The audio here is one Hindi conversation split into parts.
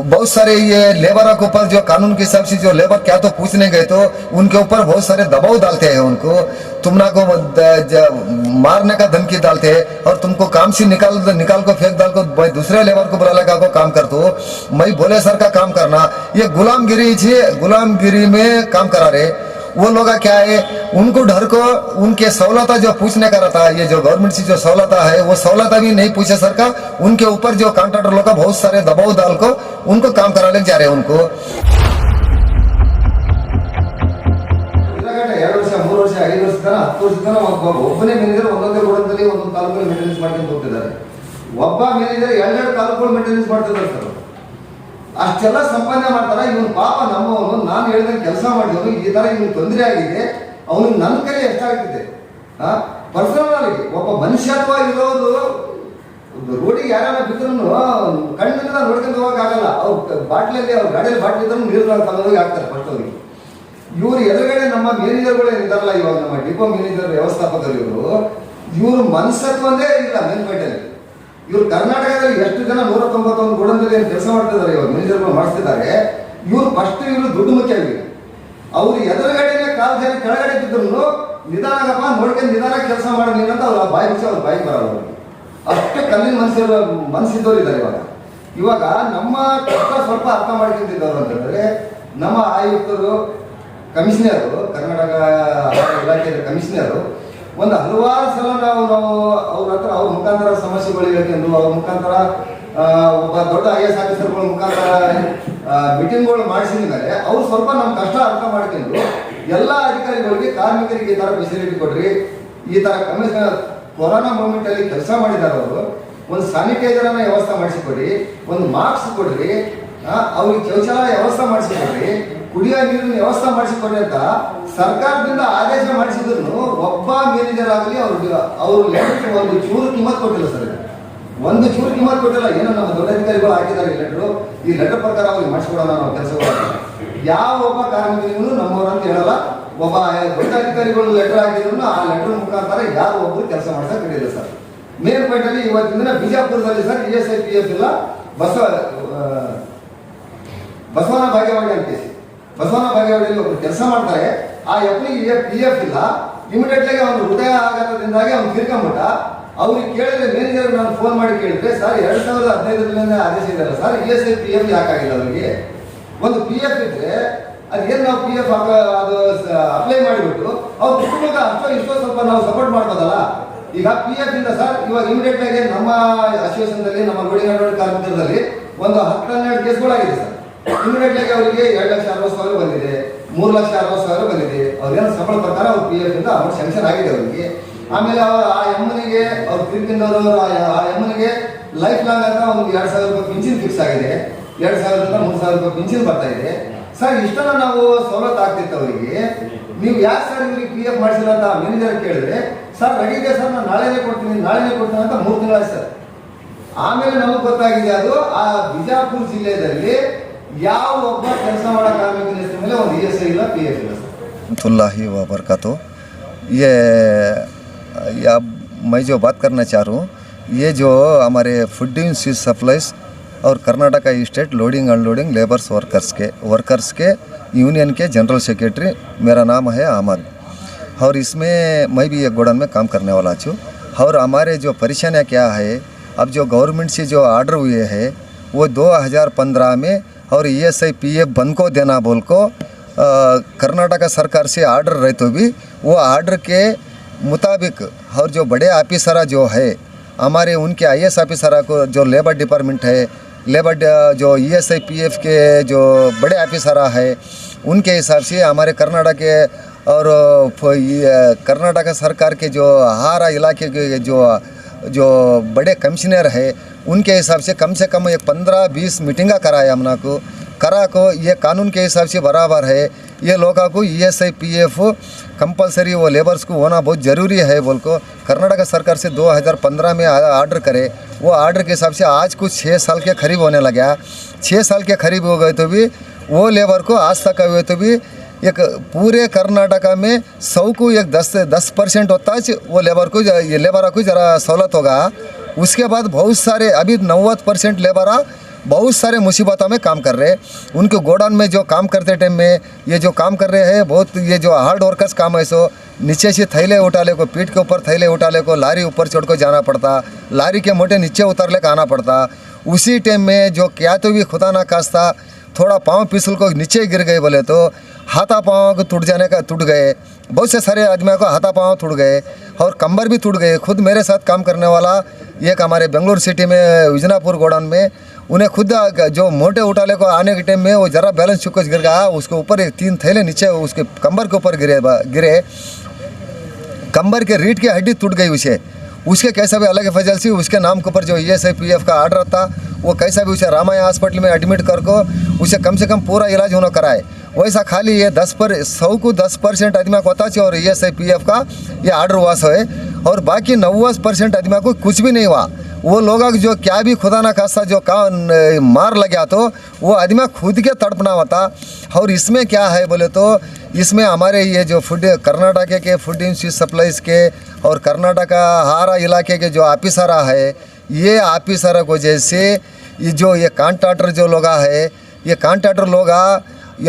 बहुत सारे ये लेबर के ऊपर जो कानून के हिसाब से जो लेबर क्या तो पूछने गए तो उनके ऊपर बहुत सारे दबाव डालते हैं उनको, तुमना को मारने का धमकी डालते हैं और तुमको काम से निकाल को फेंक डाल को दूसरे लेबर को बुला लगा को काम कर दो। मैं बोले सर का काम करना, ये गुलामगिरी में काम करा रहे वो लोग क्या है, उनको डर को उनके सहूलता जो पूछने का रहता है, ये जो गवर्नमेंट से जो सहूलता है वो सहूलता भी नहीं पूछे सर का, उनके ऊपर जो कॉन्ट्रैक्टर लोग का बहुत सारे दबाव डाल को उनको काम कराने जा रहे हैं उनको। 2 ವರ್ಷ 3 ವರ್ಷ 5 ವರ್ಷ ತನ 10 ವರ್ಷ ತನ ಒಬ್ಬನೇ ಮ್ಯಾನೇಜರ್ ಒಂದೊಂದೇ ಗೋಡಂದಲ್ಲಿ ಒಂದೊಂದು ತಾಲೂಕಲ್ಲಿ ಮೇಂಟೆನೆನ್ಸ್ ಮಾಡ್ಕೊಂಡು ಹೋಗ್ತಿದ್ದಾರೆ, ಒಬ್ಬ ಮ್ಯಾನೇಜರ್ 2 ತಾಲೂಕುಗಳು ಮೇಂಟೆನೆನ್ಸ್ ಮಾಡ್ತಿದ್ದಾರೆ ಸರ್, ಅಷ್ಟೆಲ್ಲ ಸಂಪಾದನೆ ಮಾಡ್ತಾರೆ। ಇವನು ಪಾಪ ನಮ್ಮವನು, ನಾನು ಹೇಳಿದಂಗೆ ಕೆಲಸ ಮಾಡಿದವನು, ಈ ತರ ಇವನು ತೊಂದರೆ ಆಗಿದೆ, ಅವನಿಗೆ ನನ್ನ ಕೈ ಎಷ್ಟಾಗ್ತಿದೆ ಪರ್ಸನಲ್ ಆಗಿ ಒಬ್ಬ ಮನುಷ್ಯತ್ವ ಇರೋದು ರೋಡಿಗೆ ಯಾರು ಬಿದ್ರು ಕಣ್ಣಿಂದ ನೋಡ್ಕೊಂಡು ಹೋಗಕ್ಕಾಗಲ್ಲ, ಅವ್ರು ಬಾಟ್ಲಲ್ಲಿ ಅವ್ರ ಗಾಡಿಯಲ್ಲಿ ಬಾಟ್ಲಿ ಇದ್ರು ನೀರು ತಗೊಂಡೋಗಿ ಹಾಕ್ತಾರೆ ಫಸ್ಟ್ ಅವ್ರಿಗೆ। ಇವರು ಎದುರುಗಡೆ ನಮ್ಮ ಮ್ಯಾನೇಜರ್ಗಳು ಏನಿದಾರಲ್ಲ, ಇವಾಗ ನಮ್ಮ ಡಿಪೋ ಮ್ಯಾನೇಜರ್ ವ್ಯವಸ್ಥಾಪಕರು ಇವರು ಮನುಷ್ಯತ್ವನೇ ಇಲ್ಲ ಮೇಲ್ಪೇಟೆಯಲ್ಲಿ। ಇವರು ಕರ್ನಾಟಕದಲ್ಲಿ ಎಷ್ಟು ಜನ 191 ಗೋಡಂದಲ್ಲಿ ಕೆಲಸ ಮಾಡ್ತಿದ್ದಾರೆ, ಇವಾಗ ಮ್ಯಾನೇಜರ್ಗಳು ಮಾಡಿಸ್ತಿದ್ದಾರೆ, ಇವರು ಫಸ್ಟ್ ಇವರು ದುಡ್ಡು ಮುಖ್ಯ ಆಗಿದೆ, ಅವ್ರು ಎದುರುಗಡೆನೆ ಕಾಲು ಜನ ಕೆಳಗಡೆ ಬಿದ್ರು ನಿಧಾನಗಪ್ಪ ನೋಡ್ಕೊಂಡು ನಿಧಾನ ಕೆಲಸ ಮಾಡಿ ನೀನಂತ ಅವ್ರು ಬಾಯಿ ಮುಚ್ಚಿ ಅವ್ರ ಬಾಯಿ ಬರಲ್ಲ, ಅವ್ರಿಗೆ ಅಷ್ಟೇ ಕಲ್ಲಿನ ಮನಸ್ಸಿದ್ದವ್ರು ಇದ್ದಾರೆ ಇವಾಗ ನಮ್ಮ ಕಷ್ಟ ಸ್ವಲ್ಪ ಅರ್ಥ ಮಾಡ್ಕೊಂತಿದ್ದವ್ರು ಅಂತಂದ್ರೆ ನಮ್ಮ ಆಯುಕ್ತರು, ಕಮಿಷನರು, ಕರ್ನಾಟಕ ಇಲಾಖೆಯ ಕಮಿಷನರು ಒಂದು ಹಲವಾರು ಸಲ ನಾವು ಅವ್ರ ಹತ್ರ ಅವ್ರ ಮುಖಾಂತರ ಸಮಸ್ಯೆಗಳು ಹೇಳ್ಕೊಂಡು, ಅವ್ರ ಮುಖಾಂತರ ಒಬ್ಬ ದೊಡ್ಡ IAS ಆಫೀಸರ್ಗಳ ಮುಖಾಂತರ ಮೀಟಿಂಗ್ಗಳು ಮಾಡಿಸಿದ ಮೇಲೆ ಅವ್ರು ಸ್ವಲ್ಪ ನಮ್ಮ ಕಷ್ಟ ಅರ್ಥ ಮಾಡ್ಕೊಂಡು ಎಲ್ಲ ಅಧಿಕಾರಿಗಳಿಗೆ, ಕಾರ್ಮಿಕರಿಗೆ ಈ ತರ ಫೆಸಿಲಿಟಿ ಕೊಡ್ರಿ, ಈ ತರ ಕಮಿಷನರ್ ಕೊರೋನಾ ಮೂಮೆಂಟ್ ಅಲ್ಲಿ ಕೆಲಸ ಮಾಡಿದಾರೆ, ಅವರು ಒಂದು ಸ್ಯಾನಿಟೈಸರ್ ಅನ್ನ ವ್ಯವಸ್ಥೆ ಮಾಡಿಸಿಕೊಡ್ರಿ, ಒಂದು ಮಾಸ್ಕ್ ಕೊಡ್ರಿ, ಅವ್ರಿಗೆ ಶೌಚಾಲಯ ವ್ಯವಸ್ಥೆ ಮಾಡಿಸಿಕೊಡ್ರಿ, ಕುಡಿಯೋ ನೀರಿನ ವ್ಯವಸ್ಥೆ ಮಾಡಿಸಿಕೊಡ್ರಿ ಅಂತ ಸರ್ಕಾರದಿಂದ ಆದೇಶ ಮಾಡಿಸಿದ್ರು ಒಬ್ಬ ಮ್ಯಾನೇಜರ್ ಆಗಲಿ ಅವ್ರು ಲೆಟರ್ ಒಂದು ಚೂರು ಕಿಮ್ಮತ್ ಕೊಟ್ಟಿಲ್ಲ ಸರ್, ಒಂದು ಚೂರು ಕಿಮ್ಮತ್ ಕೊಟ್ಟಿಲ್ಲ। ಏನೋ ನಮ್ಮ ದೊಡ್ಡ ಅಧಿಕಾರಿಗಳು ಹಾಕಿದ್ದಾರೆ ಈ ಲೆಟರ್ ಪ್ರಕಾರ ಅವ್ರಿಗೆ ಮಾಡಿಸ್ಕೊಡೋಣ ನಾವು ಕೆಲಸಗಳು, ಯಾವ ಒಬ್ಬ ಕಾರ್ಮಿಕರಿಗೂ ನಮ್ಮವರಂತ ಹೇಳಲ್ಲ, ಒಬ್ಬ ದೊಡ್ಡ ಅಧಿಕಾರಿಗಳು ಲೆಟರ್ ಹಾಕಿದ್ರು ಆ ಲೆಟರ್ ಮುಖಾಂತರ ಯಾರು ಒಬ್ಬರು ಕೆಲಸ ಮಾಡ್ಸಕ್ ಕಟ್ಟಿಲ್ಲ ಸರ್। ಮೇಲ್ಪೇಟೆಯಲ್ಲಿ ಇವತ್ತಿನ ದಿನ ಬಿಜಾಪುರದಲ್ಲಿ ಸರ್ ESI PF ಇಲ್ಲ, ಬಸವನ ಭಾಗ್ಯವಾಡಿ ಅಂತ ಬಸವನ ಭಾಗ್ಯವಾಡಿಯಲ್ಲಿ ಒಬ್ರು ಕೆಲಸ ಮಾಡ್ತಾರೆ, ಆ ಎಫ್ನಿಗೆ PF ಇಲ್ಲ, ಇಮಿಡಿಯೇಟ್ಲಿ ಅವ್ನು ಹೃದಯ ಆಘಾತದಿಂದಾಗಿ ಅವ್ನು ತೀರ್ಕೊಂಬಿಟ್ಟ। ಅವ್ರಿಗೆ ಕೇಳಿದ್ರೆ ಮ್ಯಾನೇಜರ್ ನಾನು ಫೋನ್ ಮಾಡಿ ಕೇಳಿದ್ರೆ ಸರ್ 2015 ಆದೇಶ ಇದೆಯಲ್ಲ ಸರ್, ESI PF ಯಾಕಾಗಿಲ್ಲ ಅವರಿಗೆ, ಒಂದು PF ಇದ್ರೆ ಅದೇನು ನಾವು PF ಅದು ಅಪ್ಲೈ ಮಾಡಿಬಿಟ್ಟು ಅವ್ರ ಕುಟುಂಬಕ್ಕೆ ಅಷ್ಟೋ ಇಷ್ಟೋ ಸ್ವಲ್ಪ ನಾವು ಸಪೋರ್ಟ್ ಮಾಡ್ಬೋದಲ್ಲ। ಈಗ PF ಇಂದ ಸರ್ ಇವಾಗ ಇಮಿಡಿಯೇಟ್ ಆಗಿ ನಮ್ಮ ಅಸೋಸಿಯೇಷನ್ದಲ್ಲಿ, ನಮ್ಮ ಗೋಡಿನಾಡು ಕಾರ್ಮಿಕರಲ್ಲಿ ಒಂದು 10-12 ಕೇಸ್ಗಳಾಗಿದೆ ಸರ್, ಇಮಿಡಿಯೇಟ್ ಆಗಿ ಅವರಿಗೆ 2,60,000 ಬಂದಿದೆ, 3,60,000 ಬಂದಿದೆ, ಅವ್ರೇನು ಸಂಬಳ ಪ್ರಕಾರ ಅವ್ರ PF ಇಂದ ಅಮೌಂಟ್ ಸ್ಯಾಂಕ್ಷನ್ ಆಗಿದೆ ಅವರಿಗೆ। ಆಮೇಲೆ ಆ ಎಮ್ಮನಿಗೆ ಅವ್ರು ತಿರ್ಕಿಂದವರು ಆ ಎಮ್ಮನಿಗೆ ಲೈಫ್ ಲಾಂಗ್ ಅಂತ ಒಂದು 2,000 ರೂಪಾಯಿ ಪಿಂಚಿನ್ ಫಿಕ್ಸ್ ಆಗಿದೆ, 2,000ರಿಂದ 3,000 ರೂಪಾಯಿ ಪಿಂಚಿನ್ ಬರ್ತಾ ಇದೆ ಸರ್। ಇಷ್ಟನ್ನ ನಾವು ಸವಲತ್ತು ಆಗ್ತಿತ್ತು ಅವರಿಗೆ, ನೀವು ಯಾಕೆ ಸರ್ ಇವ್ರಿಗೆ PF ಮಾಡಿಸಿಲ್ಲ ಅಂತ ಮ್ಯಾನೇಜರ್ ಕೇಳಿದ್ರೆ ಸರ್ ರೆಡಿ ಇದೆ ಸರ್, ನಾನು ನಾಳೆನೇ ಕೊಡ್ತೀನಿ ಅಂತ 3 ತಿಂಗಳಾಯ್ತು ಸರ್। ಆಮೇಲೆ ನಮಗೆ ಗೊತ್ತಾಗಿದೆ ಅದು ಆ ಬಿಜಾಪುರ ಜಿಲ್ಲೆಯಲ್ಲಿ ಯಾವ ಒಬ್ಬ ಕೆಲಸ ಮಾಡೋ ಕಾರ್ಮಿಕನ ಹೆಸರು ಮೇಲೆ ಒಂದು ESI ಇಲ್ಲ, PF ಇಲ್ಲ सर। ये मैं जो बात करना चाह रहा हूँ, ये जो हमारे फूड सप्लाईज और Karnataka state loading unloading labours workers के यूनियन के जनरल सेक्रेटरी, मेरा नाम है अहमद, और इसमें मैं भी एक गोडाउन में काम करने वाला हूँ। और हमारे जो परेशानियाँ क्या है, अब जो गवर्नमेंट से जो आर्डर हुए हैं वो 2015 में, और ESI PF बंद को देना बोल को कर्नाटका सरकार से आर्डर रहे तो भी वो आर्डर के मुताबिक, और जो बड़े ऑफिसर जो है हमारे उनके IAS ऑफिसर को जो लेबर डिपार्टमेंट है, लेबर जो ESI PF के जो बड़े ऑफिसर है उनके हिसाब से हमारे कर्नाटक के और कर्नाटक सरकार के जो आहार इलाके के जो बड़े कमिश्नर है उनके हिसाब से कम एक 15-20 मीटिंगा कराया हमना को ये कानून के हिसाब से बराबर है। ये लोगों को ESI PF कंपलसरी वो लेबर्स को होना बहुत ज़रूरी है बोल को कर्नाटक सरकार से 2015 में आर्डर करे, वो आर्डर के हिसाब से आज कुछ 6 साल के करीब होने लगा। 6 साल के करीब हो गए तो भी वो लेबर को आज तक हुए तो भी एक पूरे कर्नाटका में 100 को एक 10% होता है वो लेबर को जरा सहूलत होगा। उसके बाद बहुत सारे अभी 90% लेबर बहुत सारे मुसीबतों में काम कर रहे हैं। उनके गोडाउन में जो काम करते टाइम में ये जो काम कर रहे हैं बहुत, ये जो हार्ड वर्कर्स काम है सो नीचे से थैले उठा ले को, पीठ के ऊपर थैले उठा ले को, लारी ऊपर चढ़ को जाना पड़ता, लारी के मोटे नीचे उतर ले आना पड़ता। उसी टाइम में जो क्या तो भी खुदा ना खास्ता थोड़ा पाँव फिसल को नीचे गिर गए बोले तो हाथा पाँव को टूट गए। बहुत से सारे आदमियों को हाथा पाँव टूट गए और कंबर भी टूट गए। खुद मेरे साथ काम करने वाला एक हमारे बेंगलुरु सिटी में विजनापुर गोडाउन में, उन्हें खुद जो मोटे उठाले को आने के टाइम में वो ज़रा बैलेंस चुक गिर गया, उसके ऊपर एक 3 थैले नीचे उसके कंबर के ऊपर गिरे, कंबर के रीढ़ की हड्डी टूट गई उसके कैसा भी अलग फजल सी उसके नाम के ऊपर जो ESIPF का आर्डर था वो कैसा भी उसे रामाया हॉस्पिटल में एडमिट करको उसे कम से कम पूरा इलाज होना कराए। वैसा खाली ये 100 को 10% आदमी को होता और ESIPF का ये आर्डर हुआ सो है और बाकी 90% आदमी को कुछ भी नहीं हुआ। वो लोग जो क्या भी खुदा ना खासा जो मार लगा तो वो आदमी खुद के तड़पना होता। और इसमें क्या है बोले तो इसमें हमारे ये जो कर्नाटक के फूड इंस्टीट्यूट सप्लाईज के और कर्नाटका हारा इलाके के जो ऑफिसर है, ये ऑफिसर को जैसे ये कॉन्ट्रैक्टर जो लोग है, ये कॉन्ट्रैक्टर लोग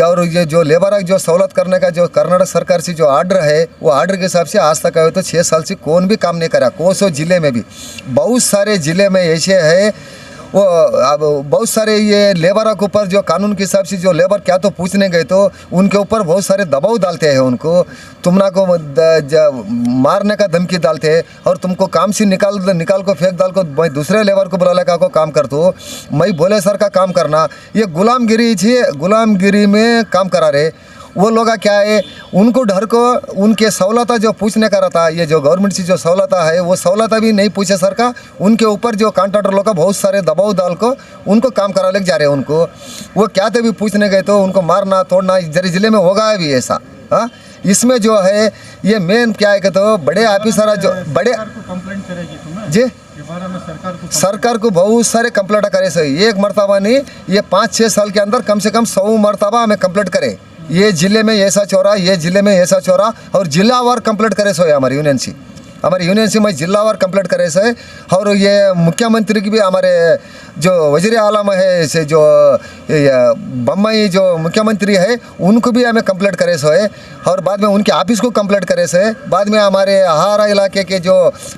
और ये जो लेबर जो सहूलत करने का जो कर्नाटक सरकार से जो आर्डर है वो आर्डर के हिसाब से आज तक आए तो 6 साल से कौन भी काम नहीं करा। कोसो ज़िले में भी बहुत सारे ज़िले में ऐसे है वो अब बहुत सारे ये लेबर के ऊपर जो कानून के हिसाब से जो लेबर क्या तो पूछने गए तो उनके ऊपर बहुत सारे दबाव डालते हैं, उनको तुमना को मारने का धमकी डालते हैं और तुमको काम से निकाल को फेंक डाल को मैं दूसरे लेबर को बुला का को काम कर दो, मैं बोले सर का काम करना। ये गुलामगिरी में काम करा रहे वो लोग क्या है, उनको डर को उनके सहूलत जो पूछने का रहता, ये जो गवर्नमेंट से जो सहूलत है वो सहूलत भी नहीं पूछे सर का, उनके ऊपर जो कॉन्ट्रैक्टर लोग का बहुत सारे दबाव डाल को उनको काम करा ले जा रहे हैं। उनको वो क्या तो भी पूछने गए तो उनको मारना तोड़ना जरी जिले में होगा भी ऐसा। हाँ, इसमें जो है ये मेन क्या है कि तो बड़े ऑफिसर जो बड़े कंप्लेंट करेगी तुम्हें जी सरकार को बहुत सारे कंप्लेंट करे सही, एक मरतबा नहीं, ये 5-6 साल के अंदर कम से कम 100 मरतबा हमें कंप्लेंट करे, ये ज़िले में ऐसा चोरा, ये ज़िले में ऐसा चोरा और जिलावार कंप्लेंट करे सो है हमारी यूनियन से मैं जिलावार कंप्लेंट करे से। और ये मुख्यमंत्री की भी हमारे जो वज़ीर आलम है से जो बम्बई जो मुख्यमंत्री है उनको भी हमें कंप्लेंट करे सो है और बाद में उनके ऑफिस को कंप्लेंट करे से। बाद में हमारे हारा इलाके के जो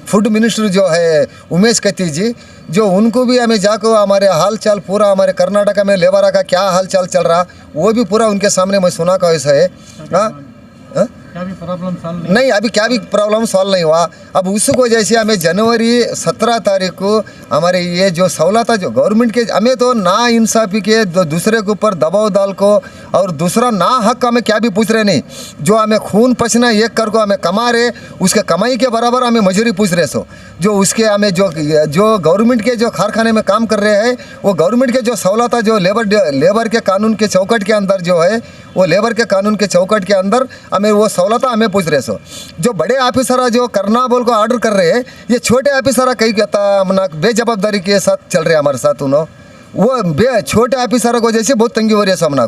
फूड मिनिस्टर जो है उमेश कत्ती जी, जो उनको भी हमें जाकर हमारे हाल चाल पूरा हमारे कर्नाटक में लेबर का क्या हाल चाल चल रहा वो भी पूरा उनके सामने मैं सुना का ऐसा है। हाँ, क्या भी प्रॉब्लम सॉल्व नहीं, अभी क्या भी प्रॉब्लम सॉल्व नहीं हुआ। अब उसको जैसे हमें जनवरी 17 तारीख को हमारे ये जो सहूलत जो गवर्नमेंट के हमें तो ना इंसाफी के दूसरे के ऊपर दबाव डाल को और दूसरा ना हक हमें क्या भी पूछ रहे नहीं, जो हमें खून पसीना एक कर को हमें कमा रहे उसके कमाई के बराबर हमें मजूरी पूछ रहे सो, जो उसके हमें जो गवर्नमेंट के जो कारखाने में काम कर रहे हैं वो गवर्नमेंट के जो सहूलत जो लेबर के कानून के चौकट के अंदर जो है वो लेबर के कानून के चौकट के अंदर हमें वो सहूलत हमें पूछ रहे सो। जो बड़े ऑफिसर जो करना बोल को ऑर्डर कर रहे हैं ये छोटे ऑफिसर कहीं कहता अपना बेजवाबदारी के साथ चल रहे हमारे साथ, उन्होंने वो छोटे ऑफिसर को जैसे बहुत तंगी हो रही है सामना।